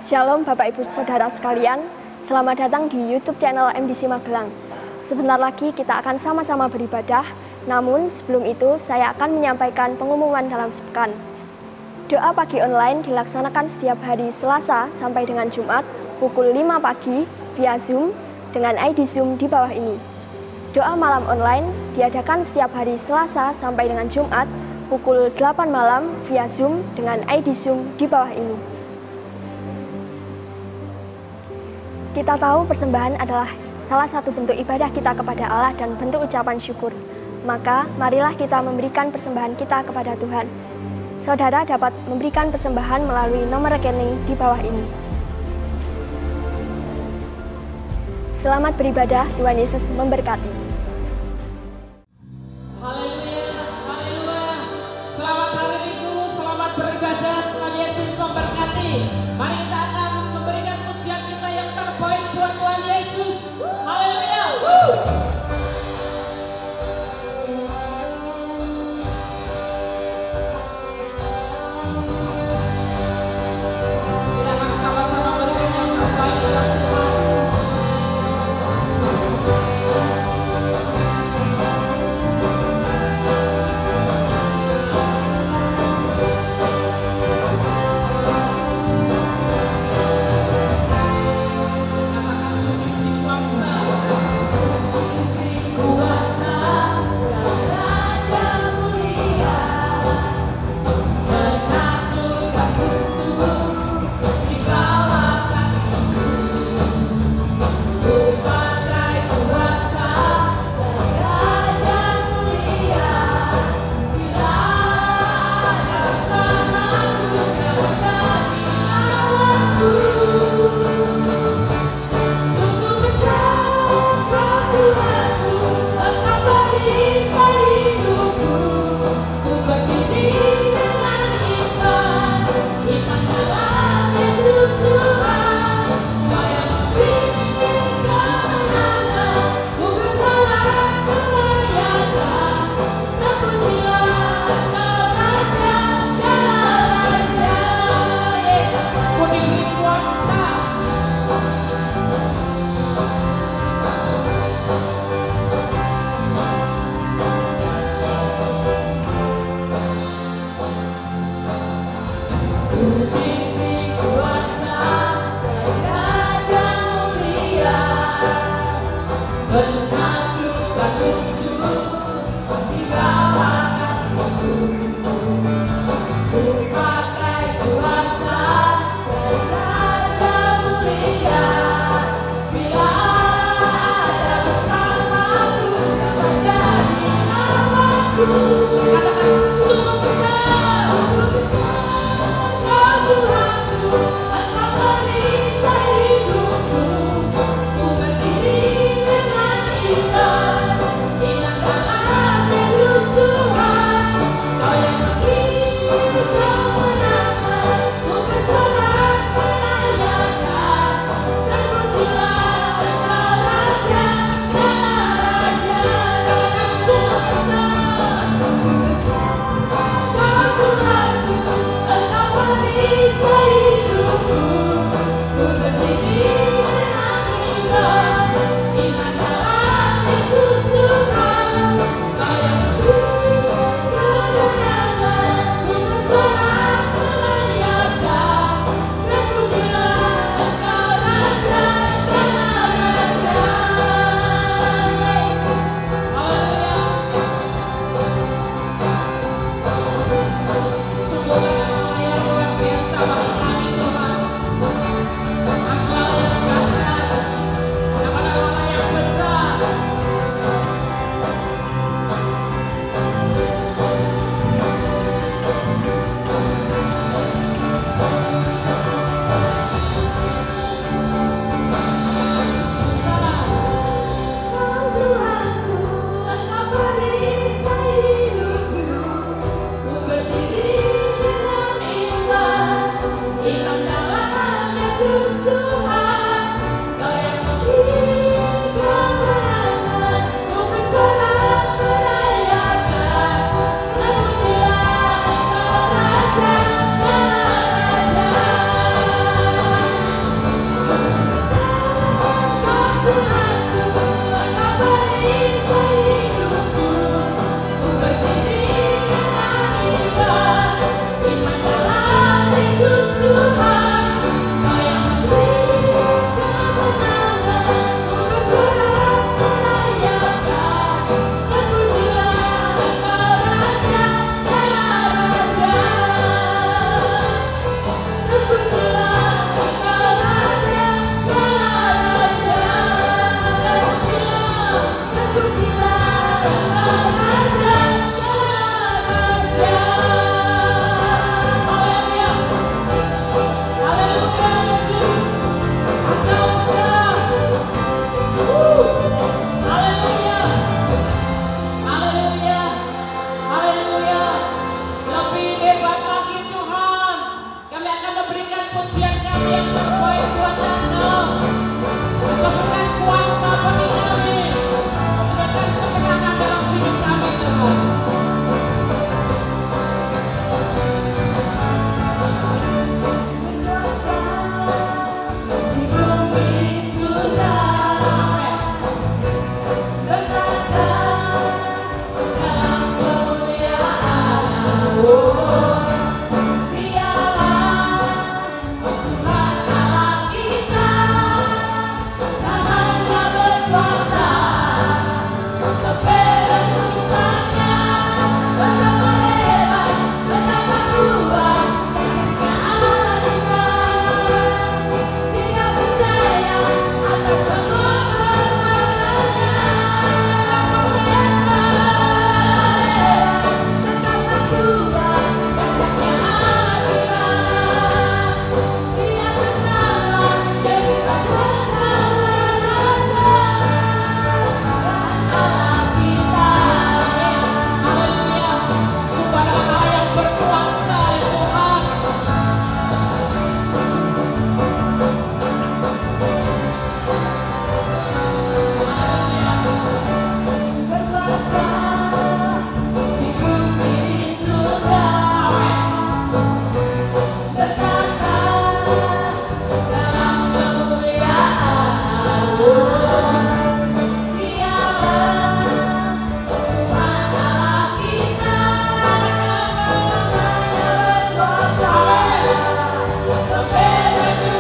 Shalom Bapak Ibu Saudara sekalian, selamat datang di YouTube channel MDC Magelang. Sebentar lagi kita akan sama-sama beribadah, namun sebelum itu saya akan menyampaikan pengumuman dalam sepekan. Doa pagi online dilaksanakan setiap hari Selasa sampai dengan Jumat pukul 5 pagi via Zoom dengan ID Zoom di bawah ini. Doa malam online diadakan setiap hari Selasa sampai dengan Jumat pukul 8 malam via Zoom dengan ID Zoom di bawah ini. Kita tahu persembahan adalah salah satu bentuk ibadah kita kepada Allah dan bentuk ucapan syukur. Maka, marilah kita memberikan persembahan kita kepada Tuhan. Saudara dapat memberikan persembahan melalui nomor rekening di bawah ini. Selamat beribadah, Tuhan Yesus memberkati. Haleluya, haleluya. Selamat hari Minggu, selamat beribadah, Tuhan Yesus memberkati. Mari kita akan memberikan pujian kita yang terbaik buat Tuhan Yesus. Haleluya. Kita akan sama-sama berikan yang terbaik buat Tuhan. yang terbaik buat Engkau. Engkau berikan kuasa bagi kami, memberikan kemenangan dalam hidup kami Tuhan. Di bumi surga dalam kemuliaan, Dialah Tuhan Allah kita, namanya berkuasa, membebaskan umatnya, betapa hebat, betapa kuat, kasih-Nya Allah kita. Dia percaya atas semua perbuatannya, betapa kuat, kasih-Nya Allah kita. Dia bernama Yesus Kristus, Allah kita. Haleluya. Sembah Allah yang berkuasa ya Tuhan. Berkuasa di bumi surga, bertata dalam kemuliaan. Dialah Tuhan Allah kita, namanya berkuasa, membebaskan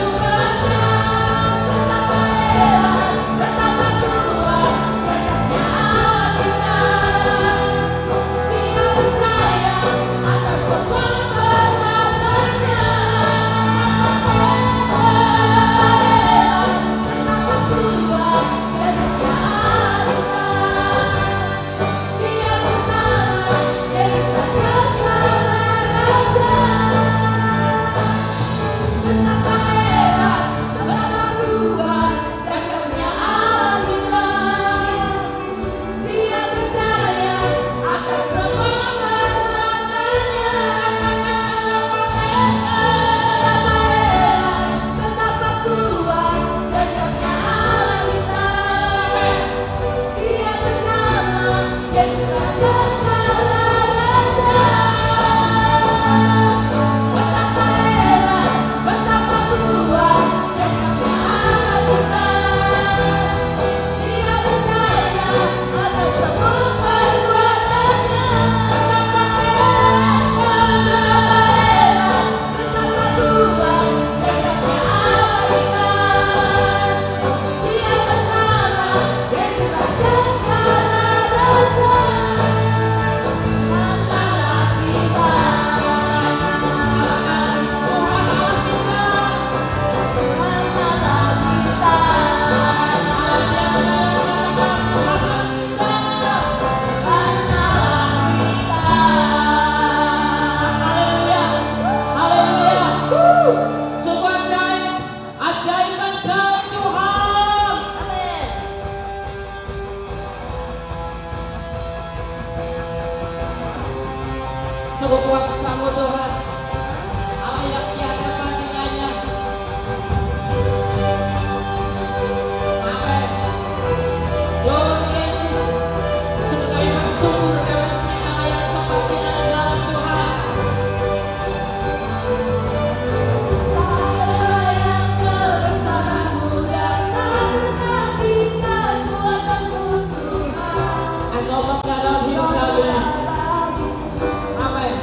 umatnya, betapa hebat, betapa kuat, kasih-Nya Allah kita. Dia percaya atas semua perbuatannya, betapa hebat, betapa kuat, kasih-Nya Allah kita. Dia bernama Yesus Kristus, Raja. Betapa hebat, betapa kuat, kasih-Nya Allah kita. Dia percaya atas semua perbuatannya, betapa hebat, betapa kuat, kasih-Nya Allah kita. Dia bernama Yesus Kristus, Raja. Betapa hebat, betapa kuat, kasih-Nya Allah kita. Dia percaya atas semua perbuatannya, betapa hebat, betapa kuat, kasih-Nya Allah kita. Dia bernama Yesus Kristus, Raja. Allah kita. Tuhan Allah kita. Tuhan Allah kita. Haleluya. Haleluya. Sungguh ajaib, ajaib Engkau Tuhan. Amin. Sungguh kuasa-Mu Tuhan, Allah yang tiada bandingannya. Amin. Tuhan Yesus, sungguh kami bersyukur karena punya Allah yang seperti Engkau Tuhan. Allah yang kebesaran-Mu dan tak menandingkan kuasa-Mu Tuhan. Engkau menggarap hidup kami. Amin.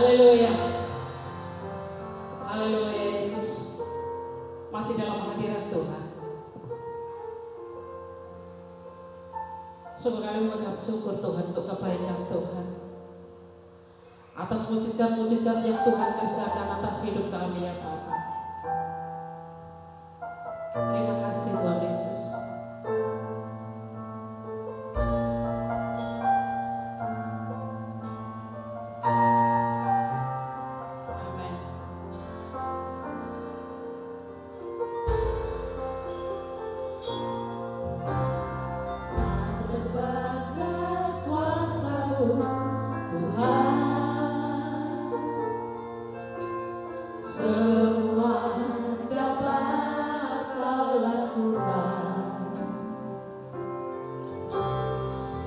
Haleluya. Haleluya, Yesus masih dalam hadirat Tuhan. Sungguh kami mengucap syukur Tuhan untuk kebaikan Tuhan, atas mujizat-mujizat yang Tuhan kerjakan atas hidup kami ya Bapa. Terima kasih Tuhan Yesus. Amin. Terbatas kuasa-Mu Tuhan, semua dapat Kau lakukan.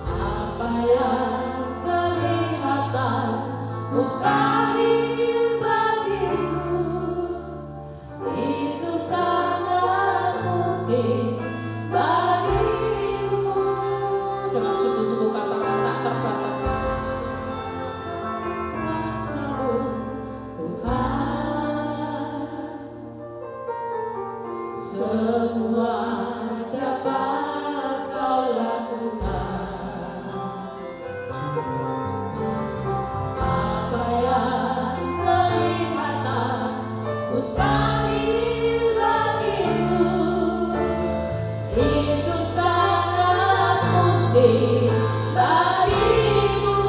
Apa yang kelihatan mustahil bagimu, itu sangat mungkin bagimu. Dengan sungguh-sungguh katakan tak terbatas. Kuasa-Mu Tuhan, semua dapat Kau lakukan. Apa yang kelihatan mustahil bagimu, itu sangat mungkin bagimu.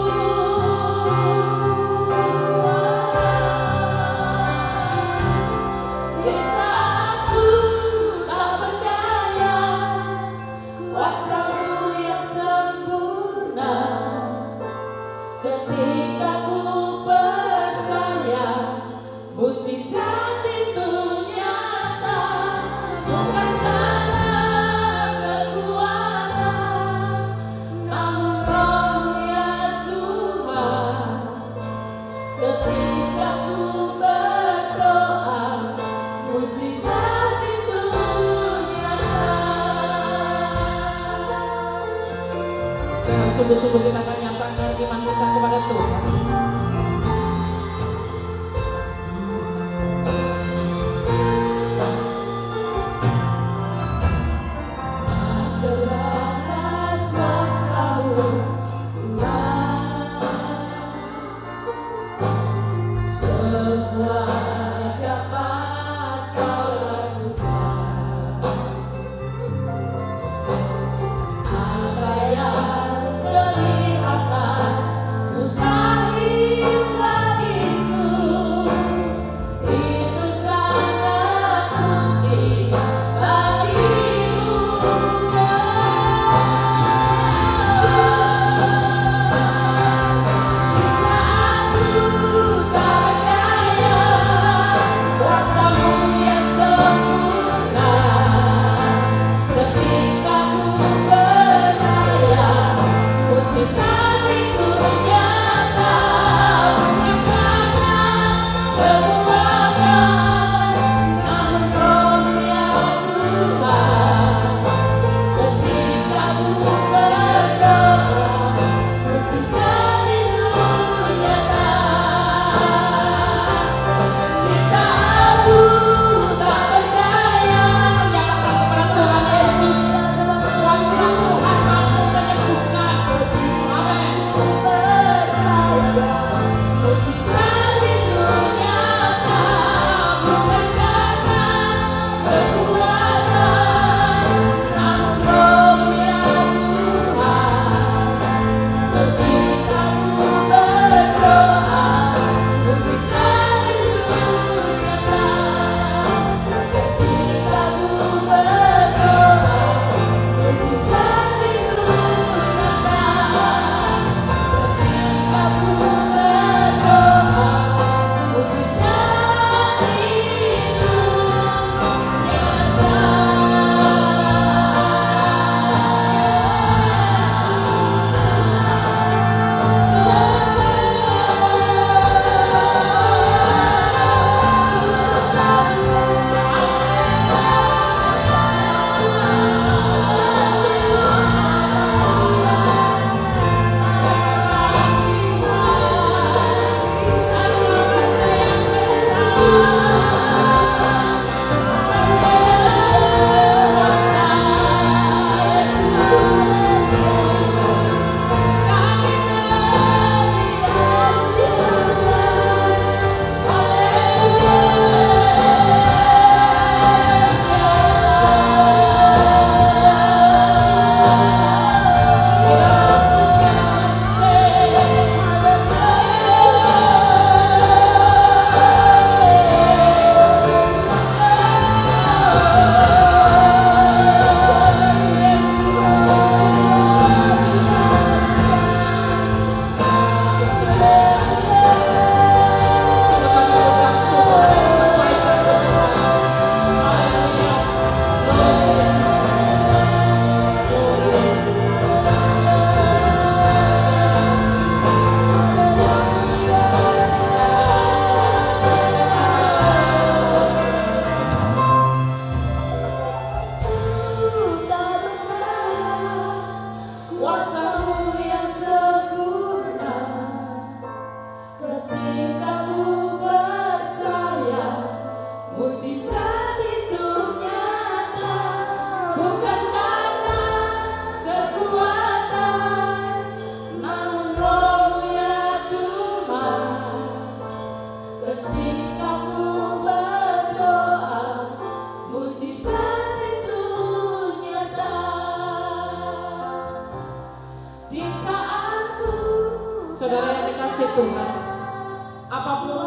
Di saat ku tak berdaya, kuasa-Mu yang sempurna. Ketika ku percaya, mujizat itu nyata, bukan karena kekuatan, namun Roh yang cuma. Ketika ku berdoa, mujizat itu nyata. Dengan sungguh-sungguh kita akan nyatakan iman kita kepada Tuhan. Terbatas kuasa-Mu Tuhan, semua dapat Kau lakukan. Apa yang kelihatan mustahil bagimu, itu sangat mungkin bagimu. Di saat ku tak berdaya,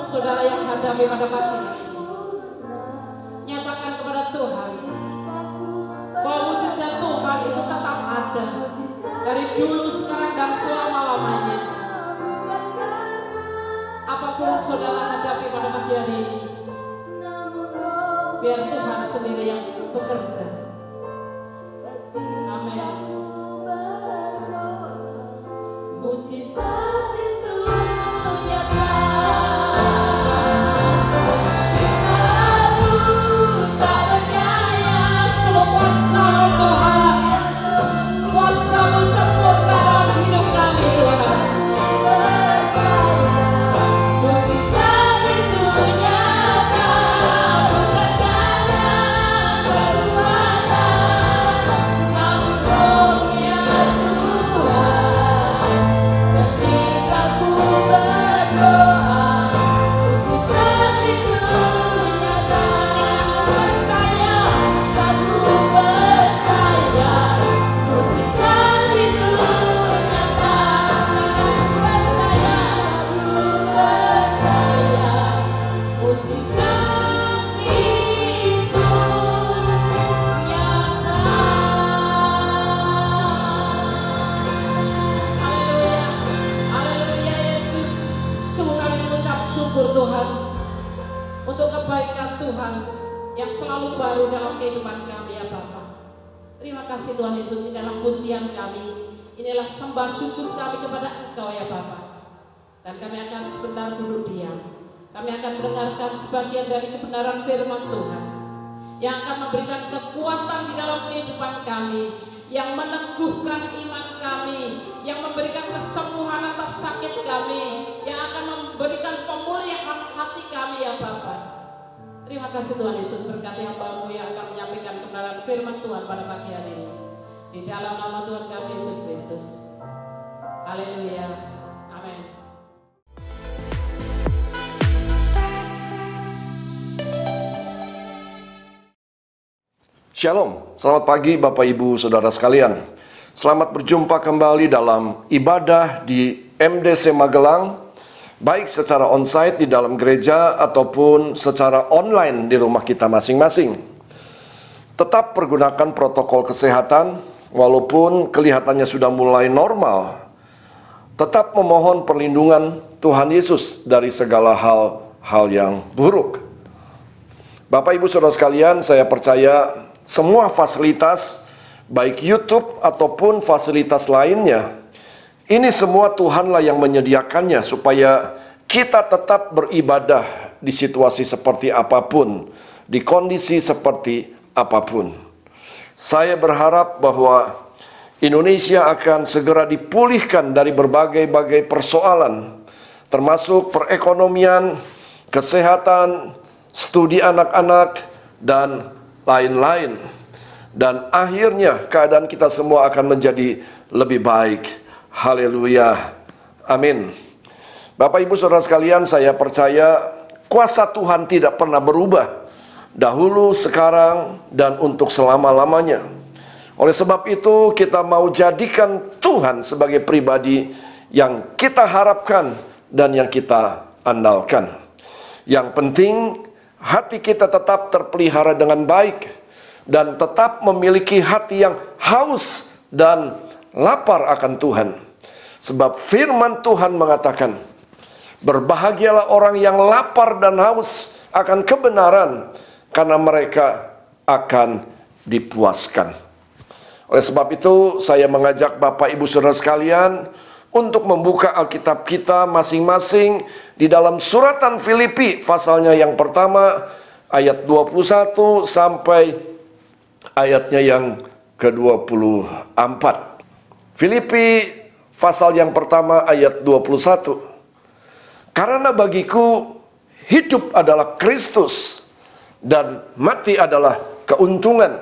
saudara yang hadapi pada pagi hari ini, nyatakan kepada Tuhan bahwa mujizat Tuhan itu tetap ada dari dulu, sekarang, dan selama-lamanya. Apapun saudara hadapi pada pagi hari ini, biar Tuhan sendiri yang bekerja. Amin. Mujizat itu nyata, kisahmu tak berdaya. Semua kuasa Tuhan, kuasa-Mu sempurna dalam hidup kami, Tuhan. Mujizat itu nyata, bukan karena perbuatan, namun ya Tuhan. Ketika ku berdoa, mujizat itu nyata. Aku percaya, aku percaya, mujizat itu nyata. Aku percaya, mujizat itu nyata. Haleluya, haleluya Yesus. Sungguh kami mengucap syukur Tuhan untuk kebaikan Tuhan yang selalu baru dalam kehidupan kami ya Bapa. Terima kasih Tuhan Yesus, inilah pujian kami, inilah sembah sujud kami kepada Engkau ya Bapa. Dan kami akan sebentar duduk diam. Kami akan mendengarkan sebagian dari kebenaran firman Tuhan yang akan memberikan kekuatan di dalam kehidupan kami, yang meneguhkan iman kami, yang memberikan kesembuhan atas sakit kami, yang akan memberikan pemulihan hati kami ya Bapa. Terima kasih Tuhan Yesus, berkati hamba-Mu yang akan menyampaikan kebenaran firman Tuhan pada pagi hari ini. Di dalam nama Tuhan kami Yesus Kristus. Haleluya. Amin. Shalom, selamat pagi Bapak Ibu Saudara sekalian. Selamat berjumpa kembali dalam ibadah di MDC Magelang, baik secara onsite di dalam gereja ataupun secara online di rumah kita masing-masing. Tetap pergunakan protokol kesehatan, walaupun kelihatannya sudah mulai normal. Tetap memohon perlindungan Tuhan Yesus dari segala hal yang buruk. Bapak Ibu Saudara sekalian, saya percaya semua fasilitas, baik YouTube ataupun fasilitas lainnya, ini semua Tuhanlah yang menyediakannya supaya kita tetap beribadah di situasi seperti apapun, di kondisi seperti apapun. Saya berharap bahwa Indonesia akan segera dipulihkan dari berbagai-bagai persoalan, termasuk perekonomian, kesehatan, studi anak-anak, dan lain-lain. Dan akhirnya keadaan kita semua akan menjadi lebih baik. Haleluya. Amin. Bapak Ibu Saudara sekalian, saya percaya kuasa Tuhan tidak pernah berubah. Dahulu, sekarang, dan untuk selama-lamanya. Oleh sebab itu kita mau jadikan Tuhan sebagai pribadi yang kita harapkan dan yang kita andalkan. Yang penting hati kita tetap terpelihara dengan baik dan tetap memiliki hati yang haus dan lapar akan Tuhan. Sebab firman Tuhan mengatakan, berbahagialah orang yang lapar dan haus akan kebenaran, karena mereka akan dipuaskan. Oleh sebab itu saya mengajak Bapak Ibu Saudara sekalian untuk membuka Alkitab kita masing-masing di dalam suratan Filipi, pasalnya yang pertama ayat 21 sampai ayatnya yang ke-24. Filipi pasal yang pertama ayat 21. Karena bagiku hidup adalah Kristus dan mati adalah keuntungan.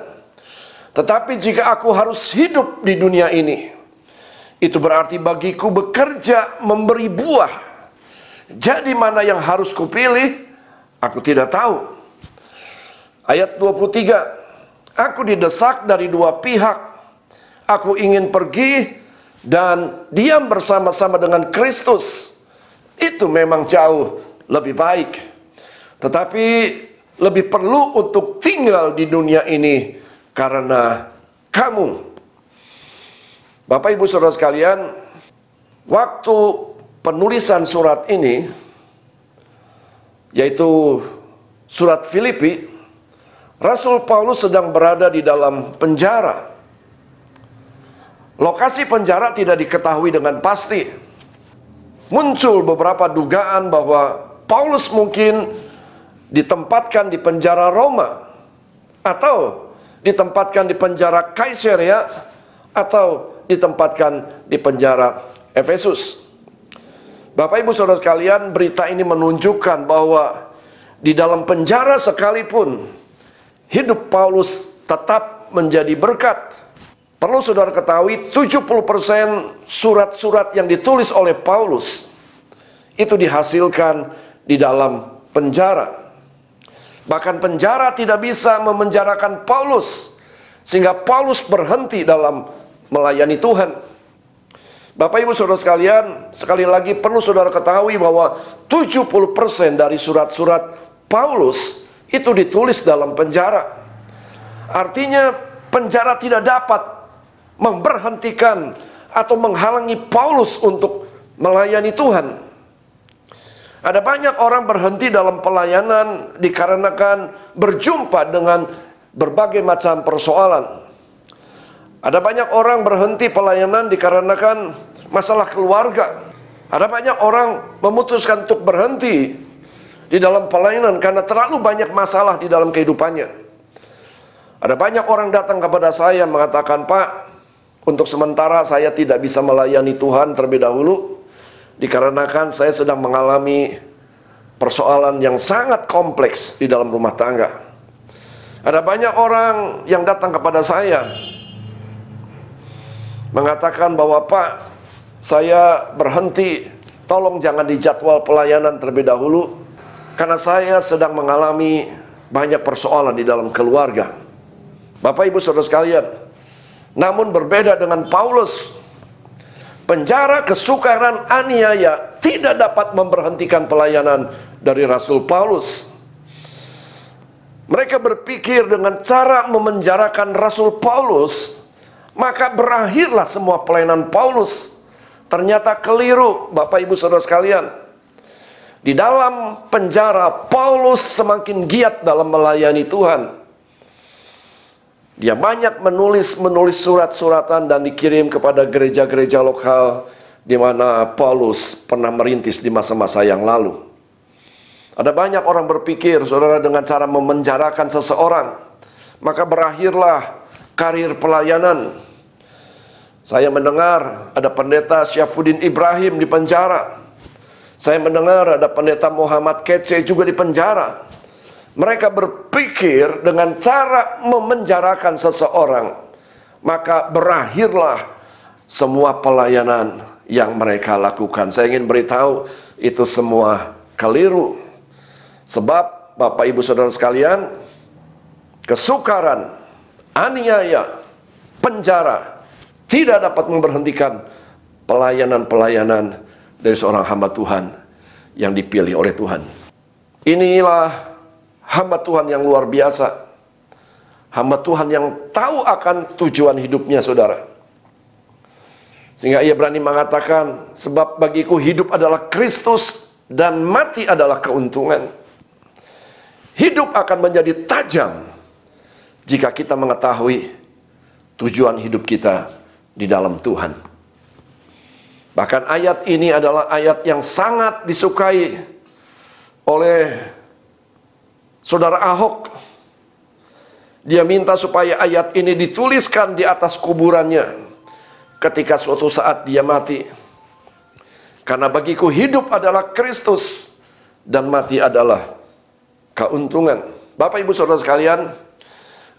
Tetapi jika aku harus hidup di dunia ini, itu berarti bagiku bekerja memberi buah. Jadi mana yang harus kupilih? Aku tidak tahu. Ayat 23. Aku didesak dari dua pihak. Aku ingin pergi dan diam bersama-sama dengan Kristus. Itu memang jauh lebih baik. Tetapi lebih perlu untuk tinggal di dunia ini karena kamu. Bapak Ibu Saudara sekalian, waktu penulisan surat ini, yaitu surat Filipi, Rasul Paulus sedang berada di dalam penjara. Lokasi penjara tidak diketahui dengan pasti. Muncul beberapa dugaan bahwa Paulus mungkin ditempatkan di penjara Roma, atau ditempatkan di penjara Kaisarea, atau ditempatkan di penjara Efesus. Bapak Ibu Saudara sekalian, berita ini menunjukkan bahwa di dalam penjara sekalipun hidup Paulus tetap menjadi berkat. Perlu saudara ketahui, 70% surat-surat yang ditulis oleh Paulus itu dihasilkan di dalam penjara. Bahkan penjara tidak bisa memenjarakan Paulus, sehingga Paulus berhenti dalam melayani Tuhan. Bapak Ibu Saudara sekalian, sekali lagi perlu saudara ketahui bahwa 70% dari surat-surat Paulus itu ditulis dalam penjara. Artinya penjara tidak dapat memberhentikan atau menghalangi Paulus untuk melayani Tuhan. Ada banyak orang berhenti dalam pelayanan dikarenakan berjumpa dengan berbagai macam persoalan. Ada banyak orang berhenti pelayanan dikarenakan masalah keluarga. Ada banyak orang memutuskan untuk berhenti di dalam pelayanan karena terlalu banyak masalah di dalam kehidupannya. Ada banyak orang datang kepada saya mengatakan, "Pak, untuk sementara saya tidak bisa melayani Tuhan terlebih dahulu, dikarenakan saya sedang mengalami persoalan yang sangat kompleks di dalam rumah tangga." Ada banyak orang yang datang kepada saya mengatakan bahwa, "Pak, saya berhenti, tolong jangan dijadwal pelayanan terlebih dahulu, karena saya sedang mengalami banyak persoalan di dalam keluarga." Bapak Ibu Saudara sekalian, namun berbeda dengan Paulus, penjara, kesukaran, aniaya tidak dapat memberhentikan pelayanan dari Rasul Paulus. Mereka berpikir dengan cara memenjarakan Rasul Paulus, maka berakhirlah semua pelayanan Paulus. Ternyata keliru, Bapak Ibu Saudara sekalian. Di dalam penjara, Paulus semakin giat dalam melayani Tuhan. Dia banyak menulis surat-suratan dan dikirim kepada gereja-gereja lokal di mana Paulus pernah merintis di masa-masa yang lalu. Ada banyak orang berpikir, saudara, dengan cara memenjarakan seseorang, maka berakhirlah karir pelayanan. Saya mendengar ada pendeta Syafuddin Ibrahim di penjara. Saya mendengar ada pendeta Muhammad Kece juga di penjara. Mereka berpikir dengan cara memenjarakan seseorang, maka berakhirlah semua pelayanan yang mereka lakukan. Saya ingin beritahu, itu semua keliru. Sebab Bapak Ibu Saudara sekalian, kesukaran, aniaya, penjara tidak dapat memberhentikan pelayanan-pelayanan dari seorang hamba Tuhan yang dipilih oleh Tuhan. Inilah hamba Tuhan yang luar biasa. Hamba Tuhan yang tahu akan tujuan hidupnya, saudara. Sehingga ia berani mengatakan, "Sebab bagiku hidup adalah Kristus dan mati adalah keuntungan." Hidup akan menjadi tajam jika kita mengetahui tujuan hidup kita di dalam Tuhan. Bahkan ayat ini adalah ayat yang sangat disukai oleh Saudara Ahok. Dia minta supaya ayat ini dituliskan di atas kuburannya ketika suatu saat dia mati. Karena bagiku hidup adalah Kristus dan mati adalah keuntungan. Bapak Ibu Saudara sekalian,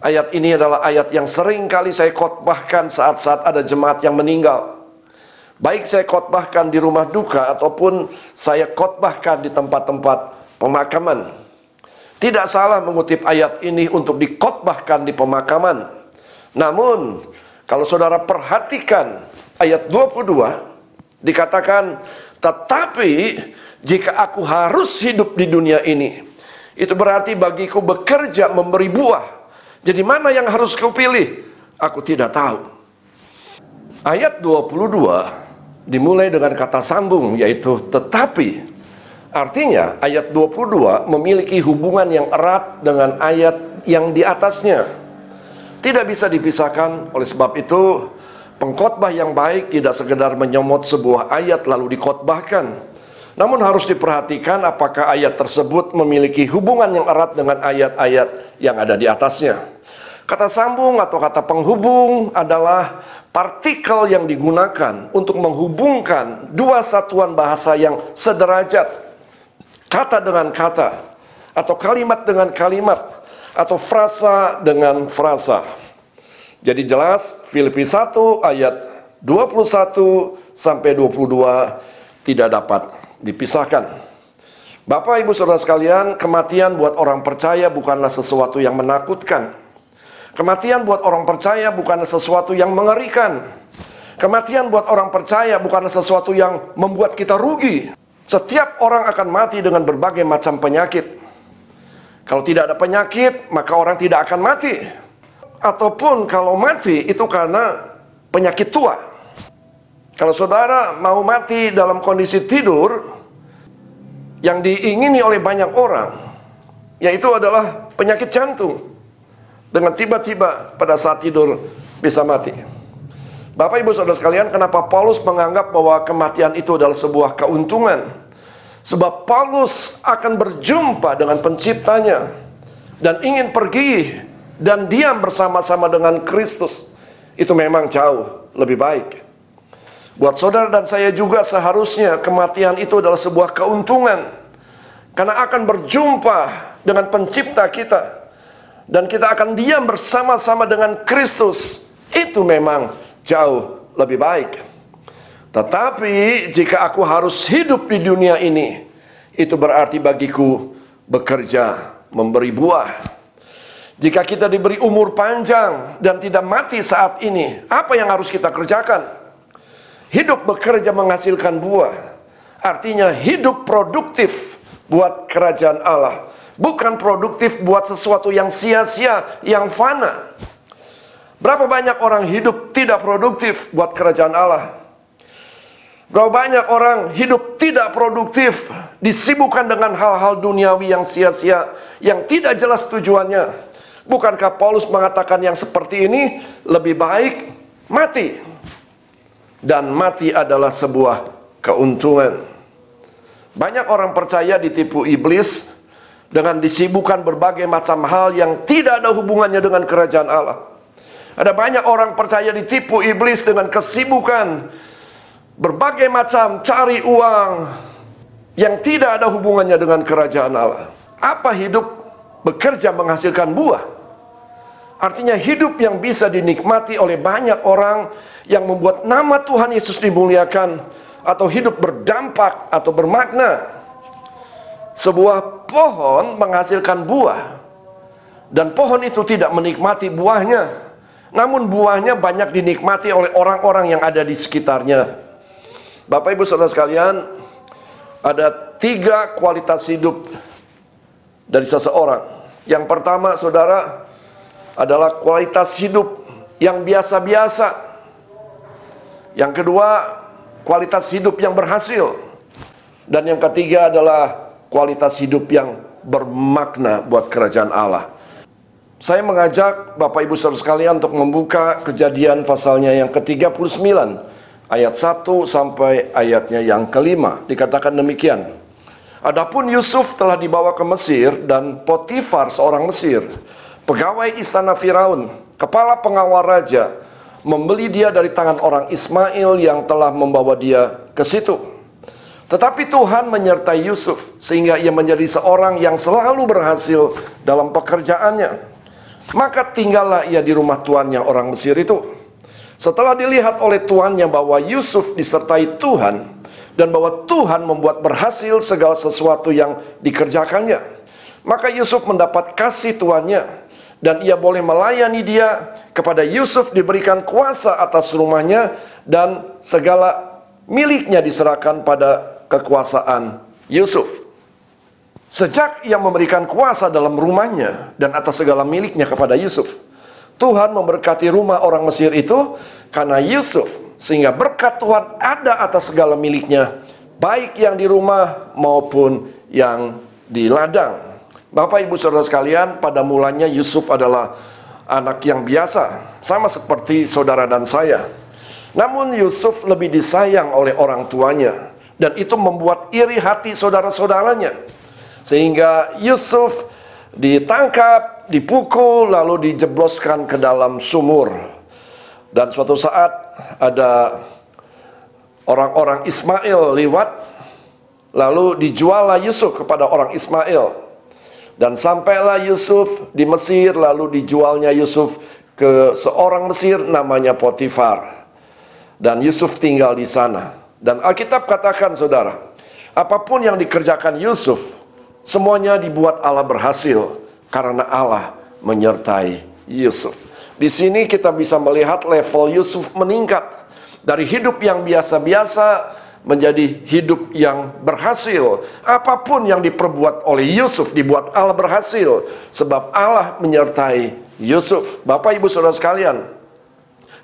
ayat ini adalah ayat yang sering kali saya khotbahkan saat-saat ada jemaat yang meninggal. Baik saya khotbahkan di rumah duka ataupun saya khotbahkan di tempat-tempat pemakaman. Tidak salah mengutip ayat ini untuk dikhotbahkan di pemakaman. Namun, kalau saudara perhatikan ayat 22, dikatakan, "Tetapi Jika aku harus hidup di dunia ini, itu berarti bagiku bekerja memberi buah. Jadi mana yang harus kau pilih? Aku tidak tahu. Ayat 22 dimulai dengan kata sambung, yaitu tetapi. Artinya ayat 22 memiliki hubungan yang erat dengan ayat yang di atasnya. Tidak bisa dipisahkan. Oleh sebab itu, pengkhotbah yang baik tidak sekedar menyomot sebuah ayat lalu dikhotbahkan, namun harus diperhatikan apakah ayat tersebut memiliki hubungan yang erat dengan ayat-ayat yang ada di atasnya. Kata sambung atau kata penghubung adalah partikel yang digunakan untuk menghubungkan dua satuan bahasa yang sederajat, kata dengan kata, atau kalimat dengan kalimat, atau frasa dengan frasa. Jadi jelas Filipi 1 ayat 21 sampai 22 tidak dapat dipisahkan. Bapak, Ibu, Saudara sekalian, kematian buat orang percaya bukanlah sesuatu yang menakutkan. Kematian buat orang percaya bukanlah sesuatu yang mengerikan. Kematian buat orang percaya bukanlah sesuatu yang membuat kita rugi. Setiap orang akan mati dengan berbagai macam penyakit. Kalau tidak ada penyakit, maka orang tidak akan mati. Ataupun kalau mati, itu karena penyakit tua. Kalau saudara mau mati dalam kondisi tidur yang diingini oleh banyak orang, yaitu adalah penyakit jantung. Dengan tiba-tiba pada saat tidur bisa mati. Bapak, Ibu, Saudara sekalian, kenapa Paulus menganggap bahwa kematian itu adalah sebuah keuntungan? Sebab Paulus akan berjumpa dengan penciptanya dan ingin pergi dan diam bersama-sama dengan Kristus. Itu memang jauh lebih baik. Buat saudara dan saya juga seharusnya kematian itu adalah sebuah keuntungan, karena akan berjumpa dengan pencipta kita dan kita akan diam bersama-sama dengan Kristus. Itu memang jauh lebih baik. Tetapi jika aku harus hidup di dunia ini, itu berarti bagiku bekerja memberi buah. Jika kita diberi umur panjang dan tidak mati saat ini, apa yang harus kita kerjakan? Hidup bekerja menghasilkan buah. Artinya hidup produktif buat kerajaan Allah, bukan produktif buat sesuatu yang sia-sia, yang fana. Berapa banyak orang hidup tidak produktif buat kerajaan Allah? Berapa banyak orang hidup tidak produktif, disibukkan dengan hal-hal duniawi yang sia-sia, yang tidak jelas tujuannya. Bukankah Paulus mengatakan yang seperti ini lebih baik mati? Dan mati adalah sebuah keuntungan. Banyak orang percaya ditipu iblis dengan disibukkan berbagai macam hal yang tidak ada hubungannya dengan kerajaan Allah. Ada banyak orang percaya ditipu iblis dengan kesibukan berbagai macam cari uang yang tidak ada hubungannya dengan kerajaan Allah. Apa hidup bekerja menghasilkan buah? Artinya hidup yang bisa dinikmati oleh banyak orang yang membuat nama Tuhan Yesus dimuliakan, atau hidup berdampak atau bermakna. Sebuah pohon menghasilkan buah, dan pohon itu tidak menikmati buahnya, namun buahnya banyak dinikmati oleh orang-orang yang ada di sekitarnya. Bapak, Ibu, Saudara sekalian, ada 3 kualitas hidup dari seseorang. Yang pertama, saudara, adalah kualitas hidup yang biasa-biasa. Yang kedua, kualitas hidup yang berhasil. Dan yang ketiga adalah kualitas hidup yang bermakna buat kerajaan Allah. Saya mengajak Bapak, Ibu, Saudara sekalian untuk membuka Kejadian pasalnya yang ke-39. Ayat 1 sampai ayatnya yang ke-5. Dikatakan demikian. Adapun Yusuf telah dibawa ke Mesir, dan Potifar seorang Mesir, pegawai istana Firaun, kepala pengawal raja, membeli dia dari tangan orang Ismail yang telah membawa dia ke situ. Tetapi Tuhan menyertai Yusuf sehingga ia menjadi seorang yang selalu berhasil dalam pekerjaannya. Maka tinggallah ia di rumah tuannya orang Mesir itu. Setelah dilihat oleh tuannya bahwa Yusuf disertai Tuhan dan bahwa Tuhan membuat berhasil segala sesuatu yang dikerjakannya, maka Yusuf mendapat kasih tuannya dan ia boleh melayani dia. Kepada Yusuf diberikan kuasa atas rumahnya dan segala miliknya diserahkan pada kekuasaan Yusuf. Sejak ia memberikan kuasa dalam rumahnya dan atas segala miliknya kepada Yusuf, Tuhan memberkati rumah orang Mesir itu karena Yusuf, sehingga berkat Tuhan ada atas segala miliknya, baik yang di rumah maupun yang di ladang. Bapak ibu saudara sekalian, pada mulanya Yusuf adalah anak yang biasa, sama seperti saudara dan saya. Namun Yusuf lebih disayang oleh orang tuanya, dan itu membuat iri hati saudara-saudaranya. Sehingga Yusuf ditangkap, dipukul, lalu dijebloskan ke dalam sumur. Dan suatu saat ada orang-orang Ismail lewat, lalu dijuallah Yusuf kepada orang Ismail. Dan sampailah Yusuf di Mesir, lalu dijualnya Yusuf ke seorang Mesir namanya Potifar. Dan Yusuf tinggal di sana. Dan Alkitab katakan, saudara, apapun yang dikerjakan Yusuf, semuanya dibuat Allah berhasil karena Allah menyertai Yusuf. Di sini kita bisa melihat level Yusuf meningkat dari hidup yang biasa-biasa menjadi hidup yang berhasil. Apapun yang diperbuat oleh Yusuf dibuat Allah berhasil sebab Allah menyertai Yusuf. Bapak ibu saudara sekalian,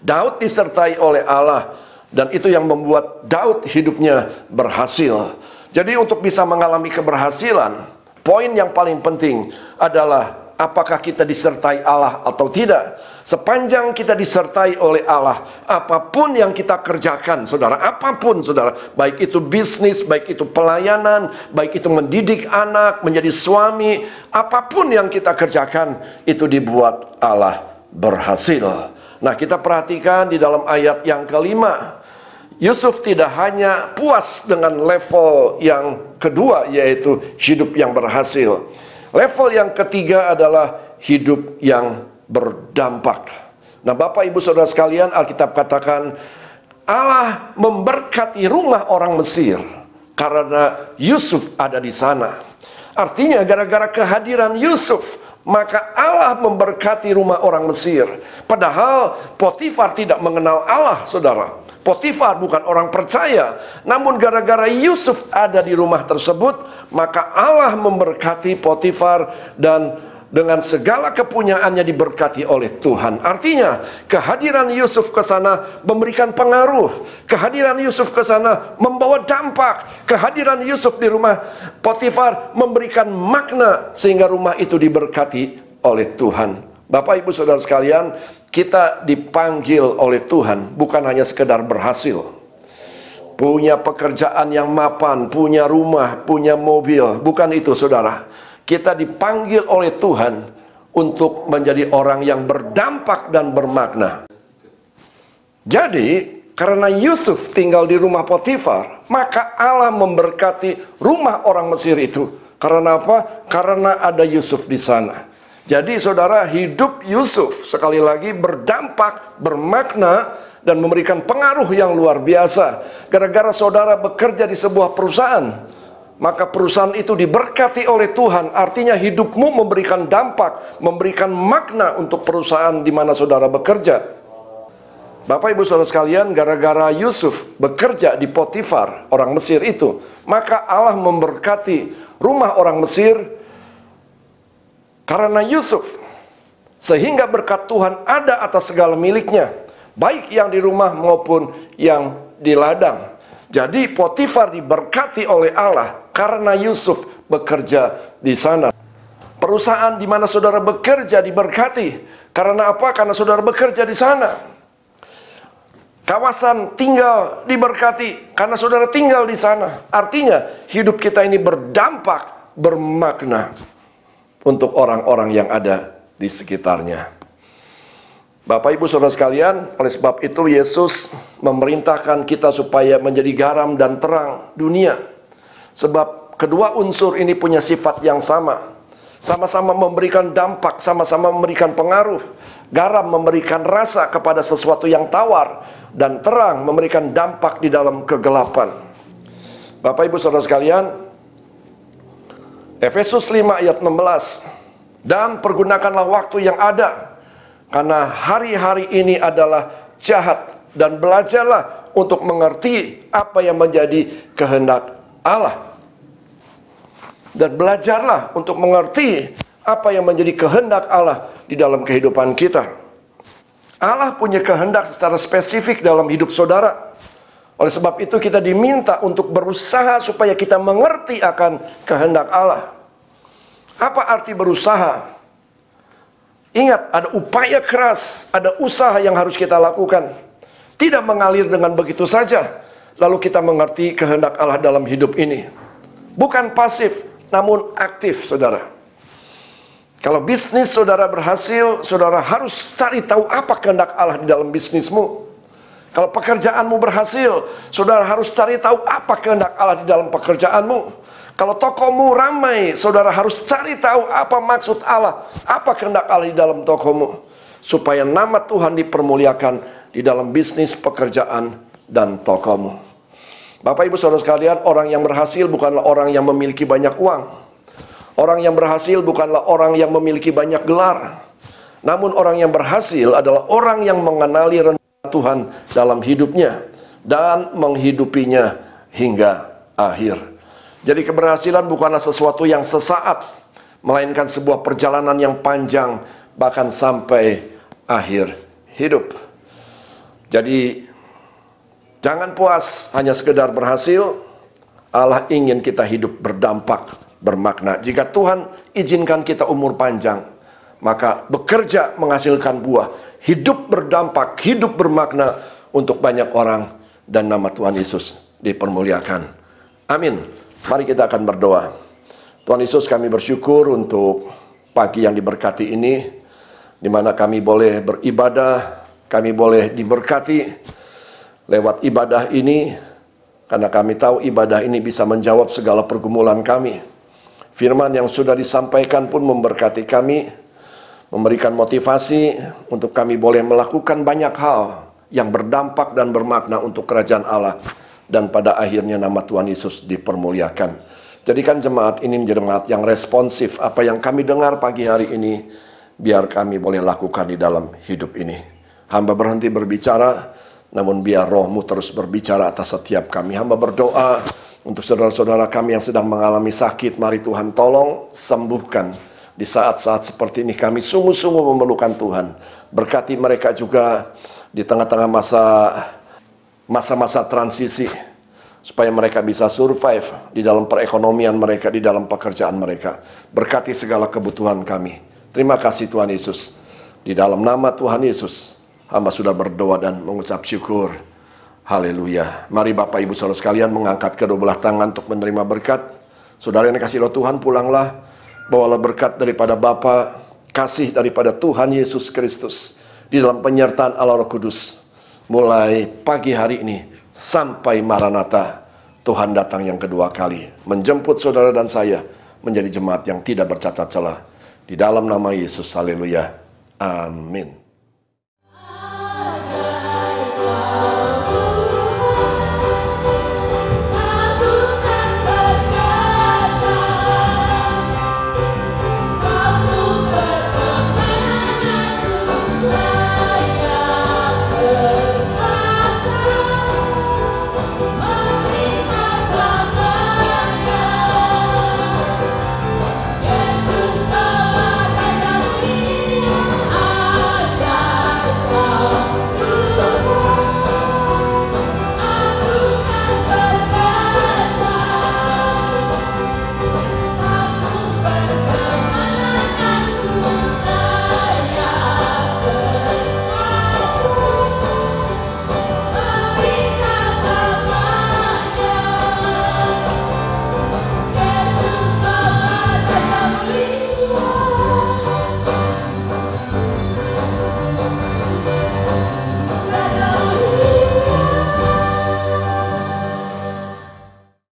Daud disertai oleh Allah, dan itu yang membuat Daud hidupnya berhasil. Jadi untuk bisa mengalami keberhasilan, poin yang paling penting adalah apakah kita disertai Allah atau tidak. Sepanjang kita disertai oleh Allah, apapun yang kita kerjakan, saudara, apapun, saudara, baik itu bisnis, baik itu pelayanan, baik itu mendidik anak, menjadi suami, apapun yang kita kerjakan, itu dibuat Allah berhasil. Nah, kita perhatikan di dalam ayat yang kelima, Yusuf tidak hanya puas dengan level yang kedua, yaitu hidup yang berhasil. Level yang ketiga adalah hidup yang berdampak. Nah, Bapak ibu saudara sekalian, Alkitab katakan Allah memberkati rumah orang Mesir karena Yusuf ada di sana. Artinya gara-gara kehadiran Yusuf, maka Allah memberkati rumah orang Mesir. Padahal Potifar tidak mengenal Allah, saudara. Potifar bukan orang percaya, namun gara-gara Yusuf ada di rumah tersebut, maka Allah memberkati Potifar dan dengan segala kepunyaannya diberkati oleh Tuhan. Artinya, kehadiran Yusuf ke sana memberikan pengaruh. Kehadiran Yusuf ke sana membawa dampak. Kehadiran Yusuf di rumah Potifar memberikan makna sehingga rumah itu diberkati oleh Tuhan. Bapak ibu saudara sekalian, kita dipanggil oleh Tuhan bukan hanya sekedar berhasil, punya pekerjaan yang mapan, punya rumah, punya mobil. Bukan itu, saudara. Kita dipanggil oleh Tuhan untuk menjadi orang yang berdampak dan bermakna. Jadi, karena Yusuf tinggal di rumah Potifar, maka Allah memberkati rumah orang Mesir itu. Karena apa? Karena ada Yusuf di sana. Jadi saudara, hidup Yusuf sekali lagi berdampak, bermakna, dan memberikan pengaruh yang luar biasa. Gara-gara saudara bekerja di sebuah perusahaan, maka perusahaan itu diberkati oleh Tuhan. Artinya hidupmu memberikan dampak, memberikan makna untuk perusahaan di mana saudara bekerja. Bapak ibu saudara sekalian, gara-gara Yusuf bekerja di Potifar, orang Mesir itu, maka Allah memberkati rumah orang Mesir karena Yusuf, sehingga berkat Tuhan ada atas segala miliknya, baik yang di rumah maupun yang di ladang. Jadi Potifar diberkati oleh Allah karena Yusuf bekerja di sana. Perusahaan di mana saudara bekerja diberkati karena apa? Karena saudara bekerja di sana. Kawasan tinggal diberkati karena saudara tinggal di sana. Artinya hidup kita ini berdampak, bermakna untuk orang-orang yang ada di sekitarnya. Bapak ibu saudara sekalian, oleh sebab itu Yesus memerintahkan kita supaya menjadi garam dan terang dunia. Sebab kedua unsur ini punya sifat yang sama. Sama-sama memberikan dampak, sama-sama memberikan pengaruh. Garam memberikan rasa kepada sesuatu yang tawar, dan terang memberikan dampak di dalam kegelapan. Bapak ibu saudara sekalian, Efesus 5 ayat 16, dan pergunakanlah waktu yang ada, karena hari-hari ini adalah jahat, dan belajarlah untuk mengerti apa yang menjadi kehendak Allah. dan belajarlah untuk mengerti apa yang menjadi kehendak Allah di dalam kehidupan kita. Allah punya kehendak secara spesifik dalam hidup saudara. Oleh sebab itu kita diminta untuk berusaha supaya kita mengerti akan kehendak Allah. Apa arti berusaha? Ingat, ada upaya keras, ada usaha yang harus kita lakukan. Tidak mengalir dengan begitu saja, lalu kita mengerti kehendak Allah dalam hidup ini. Bukan pasif, namun aktif, saudara. Kalau bisnis saudara berhasil, saudara harus cari tahu apa kehendak Allah di dalam bisnismu. Kalau pekerjaanmu berhasil, saudara harus cari tahu apa kehendak Allah di dalam pekerjaanmu. Kalau tokomu ramai, saudara harus cari tahu apa maksud Allah, apa kehendak Allah di dalam tokomu, supaya nama Tuhan dipermuliakan di dalam bisnis, pekerjaan, dan tokomu. Bapak Ibu Saudara sekalian, orang yang berhasil bukanlah orang yang memiliki banyak uang. Orang yang berhasil bukanlah orang yang memiliki banyak gelar. Namun orang yang berhasil adalah orang yang mengenali rencana Tuhan dalam hidupnya dan menghidupinya hingga akhir. Jadi keberhasilan bukanlah sesuatu yang sesaat, melainkan sebuah perjalanan yang panjang, bahkan sampai akhir hidup. Jadi jangan puas hanya sekedar berhasil. Allah ingin kita hidup berdampak, bermakna. Jika Tuhan izinkan kita umur panjang, maka bekerja menghasilkan buah, hidup berdampak, hidup bermakna untuk banyak orang, dan nama Tuhan Yesus dipermuliakan. Amin. Mari kita akan berdoa. Tuhan Yesus, kami bersyukur untuk pagi yang diberkati ini, di mana kami boleh beribadah, kami boleh diberkati lewat ibadah ini, karena kami tahu ibadah ini bisa menjawab segala pergumulan kami. Firman yang sudah disampaikan pun memberkati kami, memberikan motivasi untuk kami boleh melakukan banyak hal yang berdampak dan bermakna untuk kerajaan Allah. Dan pada akhirnya nama Tuhan Yesus dipermuliakan. Jadikan jemaat ini menjadi jemaat yang responsif. Apa yang kami dengar pagi hari ini, biar kami boleh lakukan di dalam hidup ini. Hamba berhenti berbicara, namun biar roh-Mu terus berbicara atas setiap kami. Hamba berdoa untuk saudara-saudara kami yang sedang mengalami sakit. Mari Tuhan tolong sembuhkan. Di saat-saat seperti ini kami sungguh-sungguh memerlukan Tuhan. Berkati mereka juga di tengah-tengah masa-masa transisi, supaya mereka bisa survive di dalam perekonomian mereka, di dalam pekerjaan mereka. Berkati segala kebutuhan kami. Terima kasih Tuhan Yesus. Di dalam nama Tuhan Yesus, hamba sudah berdoa dan mengucap syukur. Haleluya. Mari Bapak Ibu Saudara sekalian mengangkat kedua belah tangan untuk menerima berkat. Saudara yang dikasihi oleh Tuhan, pulanglah, bawalah berkat daripada Bapa, kasih daripada Tuhan Yesus Kristus, di dalam penyertaan Allah Roh Kudus. Mulai pagi hari ini sampai Maranatha, Tuhan datang yang kedua kali, menjemput saudara dan saya menjadi jemaat yang tidak bercacat celah. Di dalam nama Yesus, haleluya, amin.